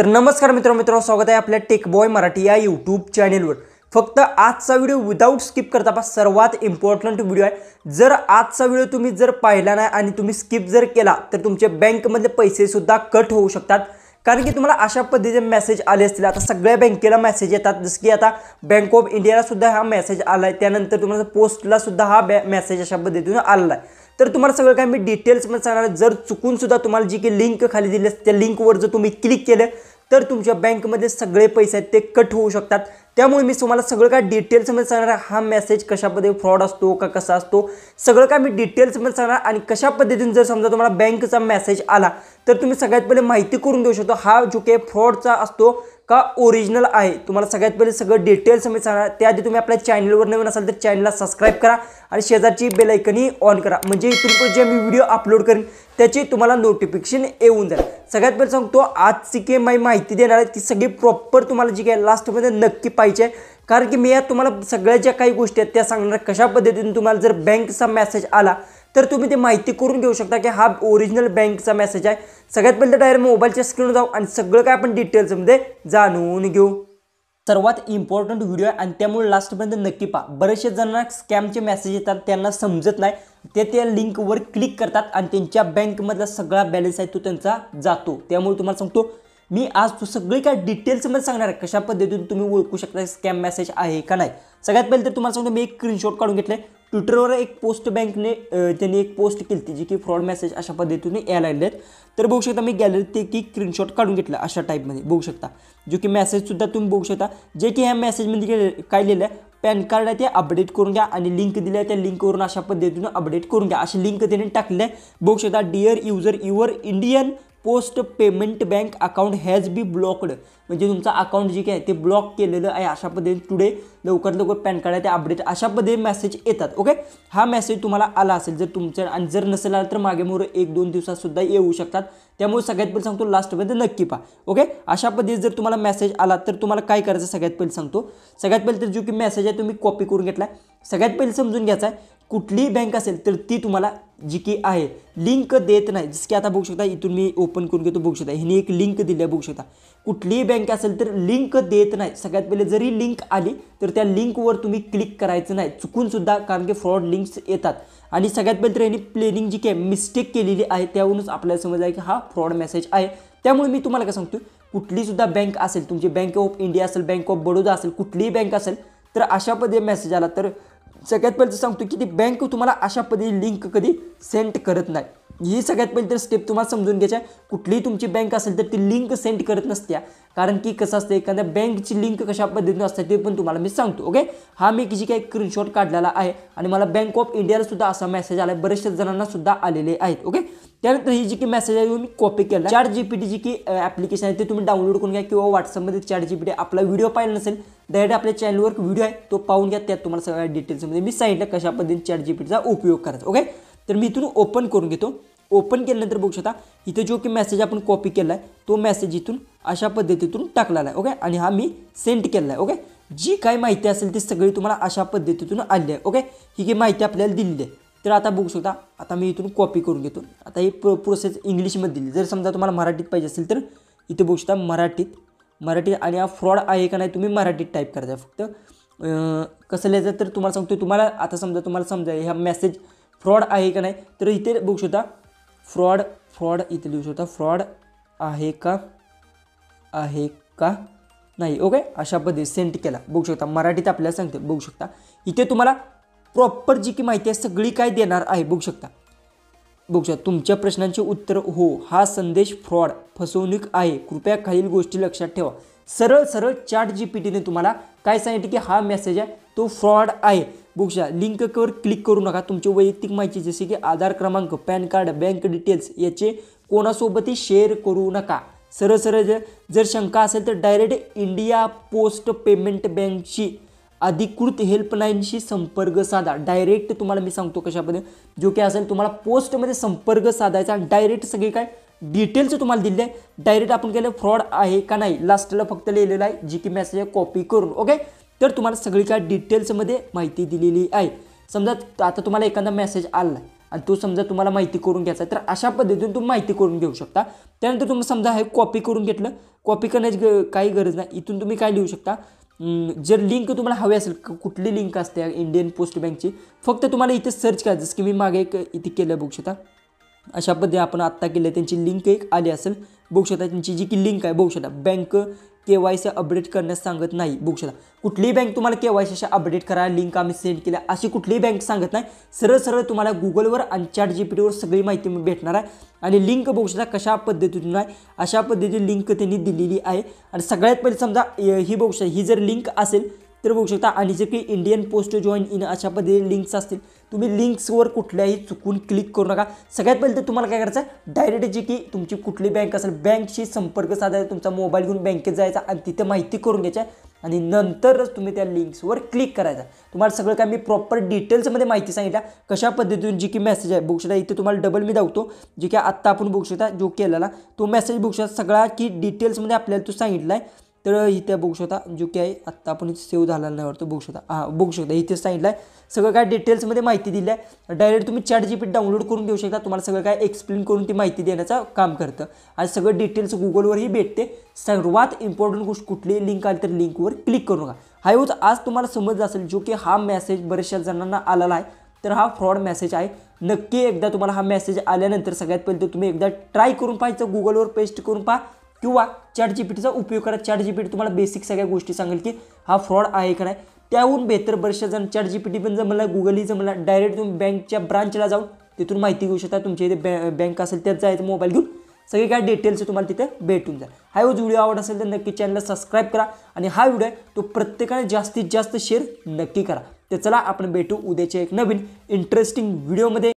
तर नमस्कार मित्रांनो, स्वागत आहे आपल्या टेक बॉय मराठी या यूट्यूब चॅनेलवर। फक्त आजचा व्हिडिओ विदाउट स्किप करता पहा, सर्वात इम्पॉर्टंट व्हिडिओ आहे। जर आजचा व्हिडिओ तुम्ही जर पाहिला नाही आणि तुम्ही स्किप जर केला तर तुमचे बँकमधले पैसे सुद्धा कट होऊ शकतात। कारण की तुम्हाला अशा पद्धतीचे मेसेज आले असतील। आता सगळ्या बँकेला मेसेज येतात, जसं की आता बँक ऑफ इंडियाला सुद्धा हा मेसेज आलाय, त्यानंतर तुम्हाला पोस्टला सुद्धा हा मेसेज अशा पद्धतीने आलेला आहे। तर तुम्हाला सगळं काय मी डिटेल्स मध्ये सांगणार आहे। जर चुकून सुद्धा तुम्हाला जी की लिंक खाली दिली असते त्या लिंकवर जर तुम्ही क्लिक केले तर तुमच्या बँकमध्ये सगळे पैसे आहेत ते कट होऊ शकतात। त्यामुळे मी तुम्हाला सगळं काय डिटेल्स मध्ये सांगणार आहे। हा मेसेज कशा पद्धतीने फ्रॉड असतो का कसा असतो सगळं काय मी डिटेल्स मध्ये सांगणार। आणि कशा पद्धतीने जर समजा तुम्हाला बँकचा मेसेज आला तर तुम्ही सगळ्यात पहिले माहिती करून घेऊ शकतो हा जो काही फ्रॉडचा असतो का ओरिजिनल आहे। तुम्हाला सगळ्यात पहिले सगळं डिटेल्स मध्ये सांगणार। त्याआधी तुम्ही आपल्या चॅनलवर नवीन असाल तर चॅनलला सबस्क्राइब करा आणि शेजारची बेल आयकॉन ऑन करा, म्हणजे इथून पुढे जे मी व्हिडिओ अपलोड करेन त्याची तुम्हाला नोटिफिकेशन येऊन जाईल। सगळ्यात पहिले सांगतो आजची की माहिती देणार आहे ती सगळी प्रॉपर तुम्हाला जी काही लास्टमध्ये नक्की पाहिजे, कारण की मी यात तुम्हाला सगळ्या ज्या काही गोष्टी आहेत त्या सांगणार। कशा पद्धतीने तुम्हाला जर बँकचा मेसेज आला तर तुम्ही ते माहिती करून घेऊ शकता की हा ओरिजिनल बँकचा मेसेज आहे। सगळ्यात पहिले डायरेक्ट मोबाईलच्या स्क्रीनवर जाऊ आणि सगळं काय आपण डिटेल्समध्ये जाणून घेऊ। सर्वात इम्पॉर्टंट व्हिडिओ आहे आणि त्यामुळे लास्टपर्यंत नक्की पहा। बरेचसे जणांना स्कॅमचे मेसेज येतात, त्यांना समजत नाही, ते त्या लिंकवर क्लिक करतात आणि त्यांच्या बँकमधला सगळा बॅलन्स आहे तो त्यांचा जातो। त्यामुळे तुम्हाला सांगतो मी आज तो सगळे काय डिटेल्समध्ये सांगणार आहे कशा पद्धतीने तुम्ही ओळखू शकता स्कॅम मेसेज आहे का नाही। सगळ्यात पहिले तर तुम्हाला सांगतो मी एक स्क्रीनशॉट काढून घेतले। ट्विटरवर एक पोस्ट बँकने त्यांनी एक पोस्ट केली होती जी की फ्रॉड मेसेज अशा पद्धतीने यायला लागले आहेत। तर बघू शकता मी गॅलरीत ते की स्क्रीनशॉट काढून घेतला अशा टाईपमध्ये बघू शकता, जो की मेसेजसुद्धा तुम्ही बघू शकता। जे की ह्या मेसेजमध्ये काय लिहिलं आहे पॅन कार्ड आहे ते अपडेट करून घ्या आणि लिंक दिली आहे त्या लिंकवरून अशा पद्धतीने अपडेट करून घ्या अशी लिंक त्यांनी टाकली आहे। बघू शकता dear user your Indian post payment bank account has be blocked, म्हणजे तुमचा अकाउंट जे काय ते ब्लॉक केलेलं आहे अशा पद्धतीने टुडे लवकरात लवकर पॅन कार्ड आहे ते अपडेट अशा पद्धतीने मेसेज येतात। ओके, हा मेसेज तुम्हाला आला असेल जर तुमच्या आणि जर नसेल आला तर मागे मोर 1-2 दिवसात सुद्धा येऊ शकतात। त्यामुळे सगळ्यात पहिले सांगतो लास्टमध्ये नक्की पहा। ओके, अशा पद्धतीने जर तुम्हाला मेसेज आला तर तुम्हाला काय करायचं सगळ्यात पहिले सांगतो। सगळ्यात पहिले तर जो की मेसेज आहे तुम्ही कॉपी करून घेतला। सगळ्यात पहिले समजून घ्यायचा आहे कुठलीही बँक असेल तर ती तुम्हाला जी की आहे लिंक देत नाही। जसं की आता बघू शकता इथून मी ओपन करून घेतो, बघू शकता हिने एक लिंक दिली आहे, बघू शकता कुठलीही बँक असेल तर लिंक देत नाही। सगळ्यात पहिले जरी लिंक आली तर त्या लिंकवर तुम्ही क्लिक करायचं नाही चुकून सुद्धा, कारण की फ्रॉड लिंक्स येतात। आणि सगळ्यात पहिले तर यांनी प्लेनिंग जी काही मिस्टेक केलेली आहे त्यावरूनच आपल्याला समज आहे की हा फ्रॉड मेसेज आहे। त्यामुळे मी तुम्हाला काय सांगतो कुठली सुद्धा बँक असेल तुमची बँक ऑफ इंडिया असेल बँक ऑफ बडोदा असेल कुठलीही बँक असेल तर अशा पद्धतीने मेसेज आला तर सगळ्यात पहिले सांगतो की ती बँक तुम्हाला अशा पद्धतीने लिंक कधी सेंड करत नाही। ही सगळ्यात पहिले तर स्टेप तुम्हाला समजून घ्यायची आहे। कुठलीही तुमची बँक असेल तर ती लिंक सेंड करत नसत्या, कारण की कसं असतं एखाद्या बँकची लिंक कशा पद्धतीने असते ते पण तुम्हाला मी सांगतो। ओके, हा मी जी काही स्क्रीनशॉट काढलेला आहे आणि मला बँक ऑफ इंडियाला सुद्धा असा मेसेज आला आहे, बरेचशा जणांना सुद्धा आलेले आहेत। ओके, त्यानंतर ही जी की मेसेज आहे मी कॉपी केला। ChatGPT जी की ॲप्लिकेशन आहे ते तुम्ही डाउनलोड करून घ्या किंवा व्हॉट्सअपमध्ये ChatGPT आपला व्हिडिओ पाहिला नसेल डायरेक्ट आपल्या चॅनलवर व्हिडिओ आहे तो पाहून घ्या, त्यात तुम्हाला सगळ्या डिटेल्समध्ये मी सांगितलं कशा पद्धतीने ChatGPTचा उपयोग करायचा। ओके, तर मी इथून ओपन करून घेतो। ओपन केल्यानंतर बघू शकता इथे जो की मेसेज आपण कॉपी केला आहे तो मेसेज इथून अशा पद्धतीतून टाकलेला आहे। ओके, आणि हा मी सेंड केला आहे। ओके, जी काही माहिती असेल ती सगळी तुम्हाला अशा पद्धतीतून आली आहे। ओके, ही जी माहिती आपल्याला दिलेली आहे तर आता बघू शकता आता मी इथून कॉपी करून घेतो। आता ही प्रोसेस इंग्लिशमध्ये दिली, जर समजा तुम्हाला मराठीत पाहिजे असेल तर इथे बघू शकता मराठीत आणि हा फ्रॉड आहे का नाही तुम्ही मराठीत टाईप करायचा। फक्त कसं लिहायचं तर तुम्हाला सांगतो, तुम्हाला आता समजा तुम्हाला समजा ह्या मेसेज फ्रॉड आहे का नाही तर इथे बघू शकता फ्रॉड इथे लिहू शकता फ्रॉड आहे का नाही। ओके, अशा पद्धतीने सेंड केला बघू शकता मराठीत आपल्याला सांगते। बघू शकता इथे तुम्हाला प्रॉपर जी की माहिती आहे सगळी काय देणार आहे। बघू शकता तुमच्या प्रश्नांचे उत्तर हो, हा संदेश फ्रॉड फसवणूक आहे, कृपया खालील गोष्टी लक्षात ठेवा। सरळ ChatGPTने तुम्हाला काय सांगितलं की हा मेसेज आहे तो फ्रॉड आहे। बघू शकता लिंकवर क्लिक करू नका, तुमची वैयक्तिक माहिती जसे की आधार क्रमांक पॅन कार्ड बँक डिटेल्स याचे कोणासोबतही शेअर करू नका। सरळ जर शंका असेल तर डायरेक्ट इंडिया पोस्ट पेमेंट बँकशी अधिकृत हेल्पलाईनशी संपर्क साधा। डायरेक्ट तुम्हाला मी सांगतो कशा पद्धतीने जो की असेल तुम्हाला पोस्टमध्ये संपर्क साधायचा आणि डायरेक्ट सगळे काय डिटेल्स तुम्हाला दिले आहे। डायरेक्ट आपण केलं फ्रॉड आहे का नाही लास्टला फक्त लिहिलेलं आहे जी की मेसेज कॉपी करून। ओके, तर तुम्हाला सगळी काय डिटेल्समध्ये माहिती दिलेली आहे। समजा आता तुम्हाला एखादा मेसेज आला आणि तो समजा तुम्हाला माहिती करून घ्यायचा तर अशा पद्धतीने तुम्ही माहिती करून घेऊ शकता. त्यानंतर तुम्ही समजा हे कॉपी करून घेतलं, कॉपी करण्याची काही गरज नाही. इथून तुम्ही काय लिहू शकता, जर लिंक तुम्हाला हवी असेल, कुठली लिंक असते इंडियन पोस्ट बँकची, फक्त तुम्हाला इथे सर्च करायचं. जसं की मी मागे एक इथे केलं बघू शकता, अशा पद्धतीने आपण आत्ता केलं, त्यांची लिंक एक आली असेल बघू शकता. त्यांची जी की लिंक आहे बघू शकता, बँक KYC अपडेट करण्यास सांगत नाही बघू शकता. कुठलीही बँक तुम्हाला KYC अपडेट करा, लिंक आम्ही सेंड केल्या अशी कुठलीही बँक सांगत नाही. सरळ सरळ तुम्हाला गुगलवर आणि ChatGPTवर सगळी माहिती भेटणार आहे. आणि लिंक बघू शकता कशा पद्धतीतून आहे, अशा पद्धतीची लिंक त्यांनी दिलेली आहे. आणि सगळ्यात पहिले समजा ही बघू शकता, ही जर लिंक असेल तर बघू शकता, आणि जे की इंडियन पोस्ट जॉईन इन अशा पद्धतीने लिंक्स असतील, तुम्ही लिंक्सवर कुठल्याही चुकून क्लिक करू नका. सगळ्यात पहिले तर तुम्हाला काय करायचं, डायरेक्ट जी की तुमची कुठली बँक असेल बँकशी संपर्क साधायचा, तुमचा मोबाईल घेऊन बँकेत जायचा आणि तिथे माहिती करून घ्यायची आणि नंतरच तुम्ही त्या लिंक्सवर क्लिक करायचा. तुम्हाला सगळं काय मी प्रॉपर डिटेल्समध्ये माहिती सांगितल्या कशा पद्धतीने जी की मेसेज आहे बघू शकता. इथे तुम्हाला डबल मी दाखवतो, जे की आत्ता आपण बघू शकता जो केलेला तो मेसेज बघू शकता, सगळा की डिटेल्समध्ये आपल्याला तो सांगितला आहे. तर इथे बघू शकता जो की आहे आत्ता आपण सेव्ह झाला नाही वाटतं बघू शकता, बघू शकता इथे सांगितलं आहे सगळं काय डिटेल्समध्ये माहिती दिली आहे. डायरेक्ट तुम्ही ChatGPT डाउनलोड करून घेऊ शकता, तुम्हाला सगळं काय एक्सप्लेन करून ती माहिती देण्याचं काम करतं. आणि सगळं डिटेल्स गुगलवरही भेटते. सर्वात इम्पॉर्टंट गोष्ट, कुठलीही लिंक आली तर लिंकवर क्लिक करू नका. हा होत आज तुम्हाला समजलं असेल जो की हा मेसेज बऱ्याचशा जणांना आलेला आहे, तर हा फ्रॉड मेसेज आहे. नक्की एकदा तुम्हाला हा मेसेज आल्यानंतर सगळ्यात पहिले तुम्ही एकदा ट्राय करून पाहायचं, गुगलवर पेस्ट करून पहा किंवा ChatGPTचा उपयोग करा. ChatGPT तुम्हाला बेसिक सगळ्या गोष्टी सांगेल की हा फ्रॉड आहे का नाही. त्याहून बेहतर बरेचशा जण ChatGPT पण जमलं, गुगलही जमलं, डायरेक्ट तुम्ही बँकच्या ब्रांचला जाऊन तिथून माहिती घेऊ शकता. तुमच्या इथे बँक असेल त्यात जायचं, मोबाईल घेऊन सगळे काय डिटेल्स तुम्हाला तिथे भेटून जाईल. हा व्हिडिओ आवडत असेल तर नक्की चॅनलला सबस्क्राईब करा आणि हा व्हिडिओ तो प्रत्येकाने जास्तीत जास्त शेअर नक्की करा. तर चला आपण भेटू उद्याच्या एक नवीन इंटरेस्टिंग व्हिडिओमध्ये.